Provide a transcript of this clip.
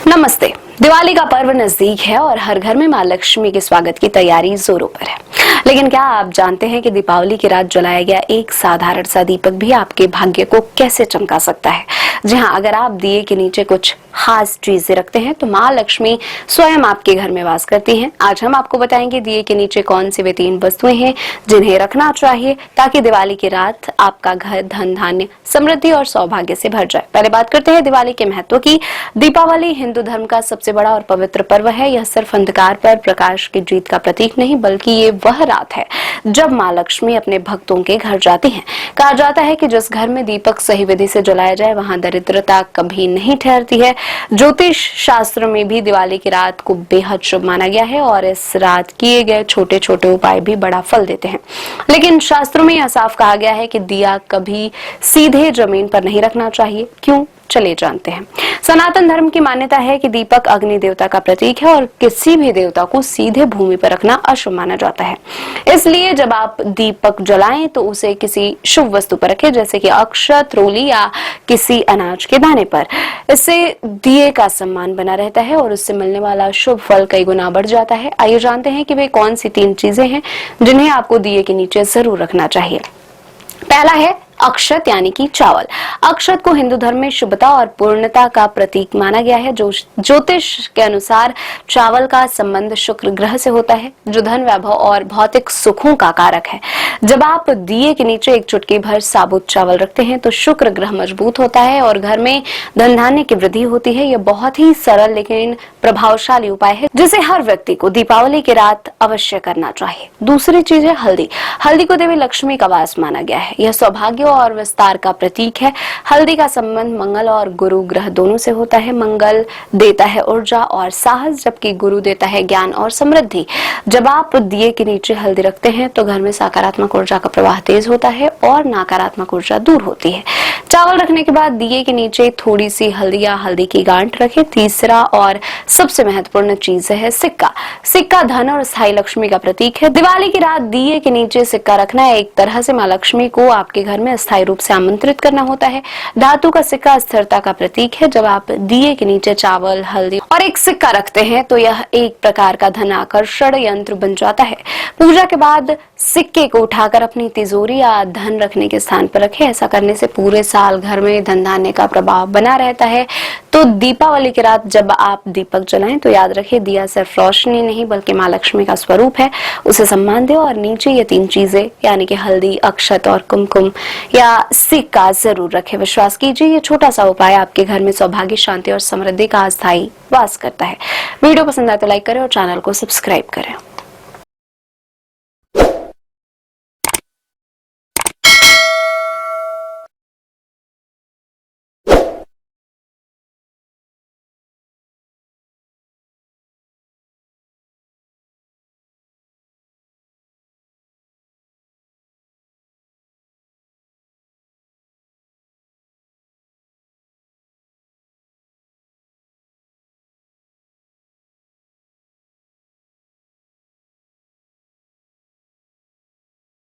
नमस्ते। दिवाली का पर्व नजदीक है और हर घर में मां लक्ष्मी के स्वागत की तैयारी जोरों पर है। लेकिन क्या आप जानते हैं कि दीपावली की रात जलाया गया एक साधारण सा दीपक भी आपके भाग्य को कैसे चमका सकता है। जी हाँ, अगर आप दिए के नीचे कुछ खास चीजें रखते हैं तो मां लक्ष्मी स्वयं आपके घर में वास करती हैं। आज हम आपको बताएंगे दिए के नीचे कौन सी वे 3 वस्तुएं हैं जिन्हें रखना चाहिए ताकि दिवाली की रात आपका घर धन धान्य समृद्धि और सौभाग्य से भर जाए। पहले बात करते हैं दिवाली के महत्व की। दीपावली हिंदू धर्म का सबसे बड़ा और पवित्र पर्व है। यह सिर्फ अंधकार पर प्रकाश की जीत का प्रतीक नहीं बल्कि ये वह रात है जब मां लक्ष्मी अपने भक्तों के घर जाती हैं। कहा जाता है कि जिस घर में दीपक सही विधि से जलाया जाए वहां दरिद्रता कभी नहीं ठहरती है। ज्योतिष शास्त्र में भी दिवाली की रात को बेहद शुभ माना गया है और इस रात किए गए छोटे छोटे उपाय भी बड़ा फल देते हैं। लेकिन शास्त्रों में यह साफ कहा गया है कि दिया कभी सीधे जमीन पर नहीं रखना चाहिए। क्यों, चलिए जानते हैं। सनातन धर्म की मान्यता है कि दीपक अग्नि देवता का प्रतीक है और किसी भी देवता को सीधे भूमि पर रखना अशुभ माना जाता है। इसलिए जब आप दीपक जलाएं तो उसे किसी शुभ वस्तु पर रखें, जैसे कि अक्षत, रोली या किसी अनाज के दाने पर। इससे दिए का सम्मान बना रहता है और उससे मिलने वाला शुभ फल कई गुना बढ़ जाता है। आइए जानते हैं कि वे कौन सी 3 चीजें हैं जिन्हें आपको दिए के नीचे जरूर रखना चाहिए। पहला है अक्षत यानी कि चावल। अक्षत को हिंदू धर्म में शुभता और पूर्णता का प्रतीक माना गया है। जो ज्योतिष के अनुसार चावल का संबंध शुक्र ग्रह से होता है जो धन, वैभव और भौतिक सुखों का कारक है। जब आप दिए के नीचे एक चुटकी भर साबुत चावल रखते हैं तो शुक्र ग्रह मजबूत होता है और घर में धन धान्य की वृद्धि होती है। यह बहुत ही सरल लेकिन प्रभावशाली उपाय है जिसे हर व्यक्ति को दीपावली की रात अवश्य करना चाहिए। दूसरी चीज है हल्दी। हल्दी को देवी लक्ष्मी का वास माना गया है। यह सौभाग्य और विस्तार का प्रतीक है। हल्दी का संबंध मंगल और गुरु ग्रह दोनों से होता है। मंगल देता है ऊर्जा और साहस जबकि गुरु देता है ज्ञान और समृद्धि। जब आप दिए के नीचे हल्दी रखते हैं तो घर में सकारात्मक ऊर्जा का प्रवाह तेज होता है और नकारात्मक ऊर्जा दूर होती है। चावल रखने के बाद दिए के नीचे थोड़ी सी हल्दी या हल्दी की गांठ रखें। तीसरा और सबसे महत्वपूर्ण चीज है सिक्का। सिक्का धन और स्थायी लक्ष्मी का प्रतीक है। दिवाली की रात दिए के नीचे सिक्का रखना एक तरह से मां लक्ष्मी को आपके घर में स्थायी रूप से आमंत्रित करना होता है। धातु का सिक्का स्थिरता का प्रतीक है। जब आप दिए के नीचे चावल, हल्दी और एक सिक्का रखते हैं तो यह एक प्रकार का धन आकर्षण यंत्र बन जाता है। पूजा के बाद सिक्के को उठाकर अपनी तिजोरी या धन रखने के स्थान पर रखें। ऐसा करने से पूरे साल घर में धन धान्य का प्रभाव बना रहता है। तो दीपावली की रात जब आप दीपक जलाएं तो याद रखें दिया सिर्फ रोशनी नहीं बल्कि मां लक्ष्मी का स्वरूप है। उसे सम्मान दें और नीचे ये 3 चीजें यानी कि हल्दी, अक्षत और कुमकुम या सिक्का जरूर रखें। विश्वास कीजिए ये छोटा सा उपाय आपके घर में सौभाग्य, शांति और समृद्धि का अस्थायी वास करता है। वीडियो पसंद आए तो लाइक करें और चैनल को सब्सक्राइब करें।